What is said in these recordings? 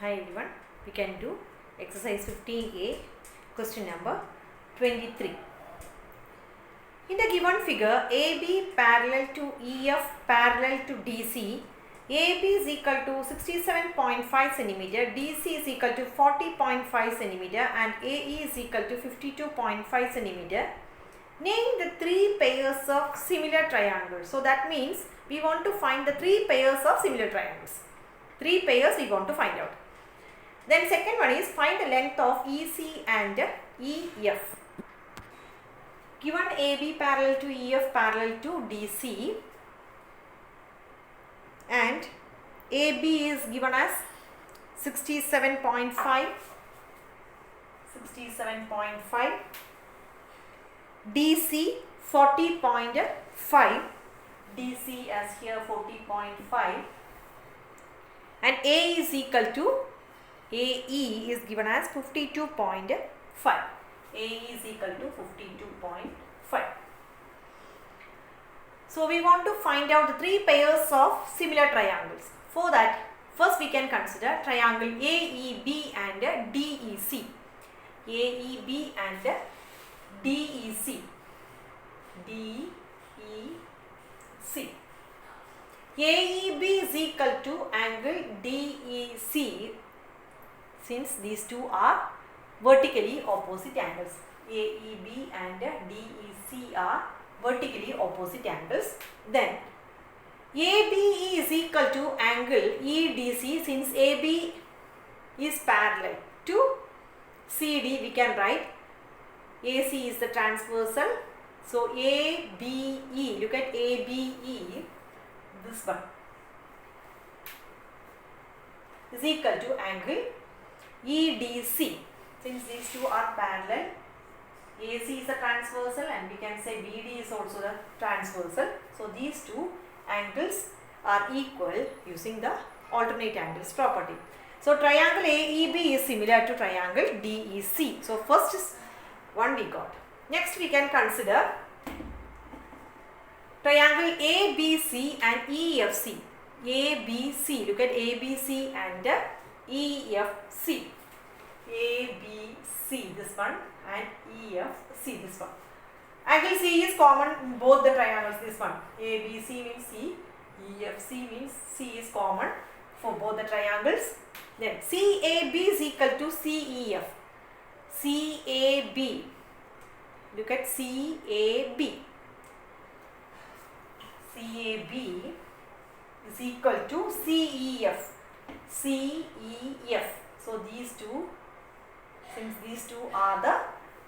Hi everyone, we can do exercise 15A, question number 23. In the given figure, AB parallel to EF parallel to DC, AB is equal to 67.5 cm, DC is equal to 40.5 cm and AE is equal to 52.5 cm. Name the three pairs of similar triangles. So that means we want to find the three pairs of similar triangles. Three pairs we want to find out. Then second one is find the length of EC and EF. Given AB parallel to EF parallel to DC and AB is given as 67.5, DC 40.5, DC as here 40.5 and A is equal to AE is given as 52.5. AE is equal to 52.5. So we want to find out the three pairs of similar triangles. For that, first we can consider triangle AEB and DEC. AEB and DEC. DEC. AEB is equal to angle DEC since these two are vertically opposite angles. AEB and DEC are vertically opposite angles. Then ABE is equal to angle EDC since AB is parallel to CD. We can write AC is the transversal. So ABE, look at ABE, this one is equal to angle EDC. Since these two are parallel, AC is the transversal and we can say BD is also the transversal. So these two angles are equal using the alternate angles property. So triangle AEB is similar to triangle DEC. So first is one we got. Next we can consider triangle ABC and EFC. ABC, look at ABC and EFC. ABC, this one, and EFC, this one. Angle C is common in both the triangles, this one. ABC means C, EFC means C is common for both the triangles. Then CAB is equal to CEF. CAB, look at CAB. CAB is equal to CEF. CEF. So these two, since these two are the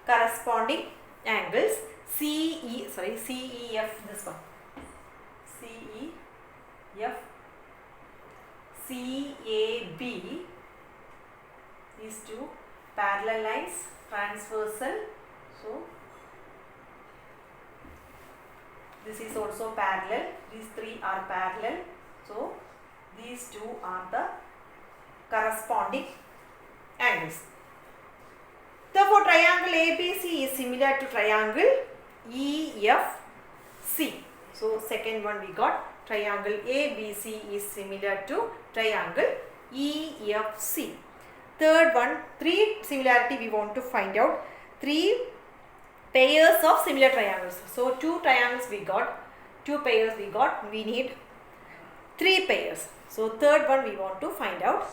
corresponding angles, CEF, this one. CEF, CAB, these two parallel lines, transversal. So this is also parallel. These three are parallel. So these two are the corresponding angles. Therefore, triangle ABC is similar to triangle EFC. So second one we got triangle ABC is similar to triangle EFC. Third one, three similarity we want to find out. Three pairs of similar triangles. So two triangles we got, two pairs we got, we need three pairs. So third one we want to find out.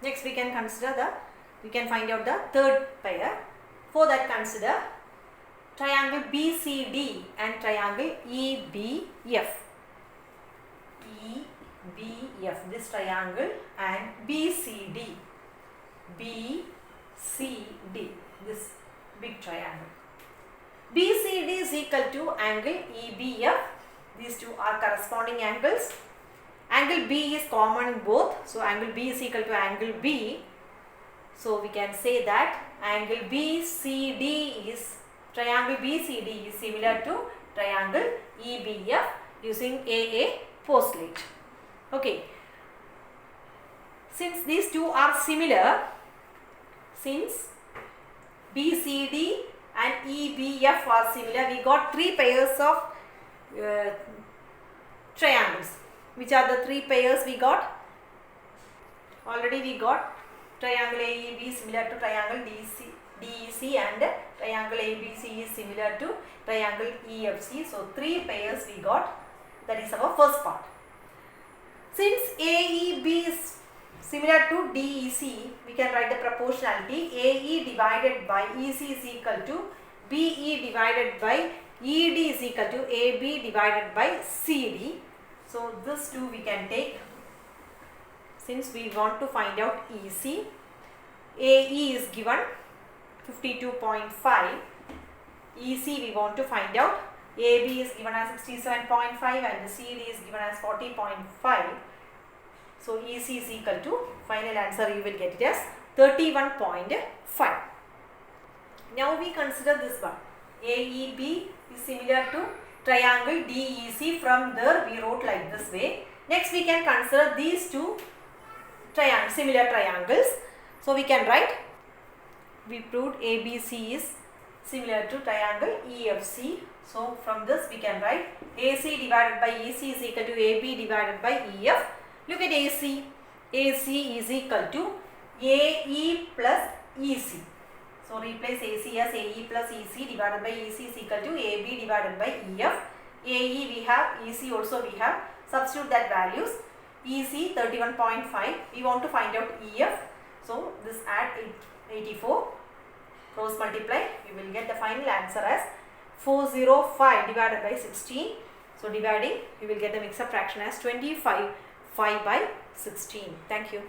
Next we can find out the third pair. For that consider triangle BCD and triangle EBF. EBF, this triangle, and BCD. BCD, this big triangle. BCD is equal to angle EBF. These two are corresponding angles. Angle B is common in both. So angle B is equal to angle B. So we can say that angle BCD is, triangle BCD is similar to triangle EBF using AA postulate. Okay. Since these two are similar, since BCD and EBF are similar, we got three pairs of triangles. Which are the three pairs we got? Already we got triangle AEB similar to triangle DEC and triangle ABC is similar to triangle EFC. So 3 pairs we got. That is our first part. Since AEB is similar to DEC, we can write the proportionality. AE divided by EC is equal to BE divided by ED is equal to AB divided by CD. So this two we can take. Since we want to find out EC, AE is given 52.5. EC we want to find out. AB is given as 67.5 and CD is given as 40.5. So EC is equal to, final answer you will get it as 31.5. Now we consider this one. AEB is similar to triangle DEC. From there we wrote like this way. Next we can consider these two similar triangles. So we can write, we proved ABC is similar to triangle EFC. So from this we can write AC divided by EC is equal to AB divided by EF. Look at AC. AC is equal to AE plus EC. So replace AC as AE plus EC divided by EC is equal to AB divided by EF. AE we have, EC also we have. Substitute that values. EC 31.5. We want to find out EF. So this add 84. Cross multiply. We will get the final answer as 405 divided by 16. So dividing, you will get the mixed up fraction as 25 by 16. Thank you.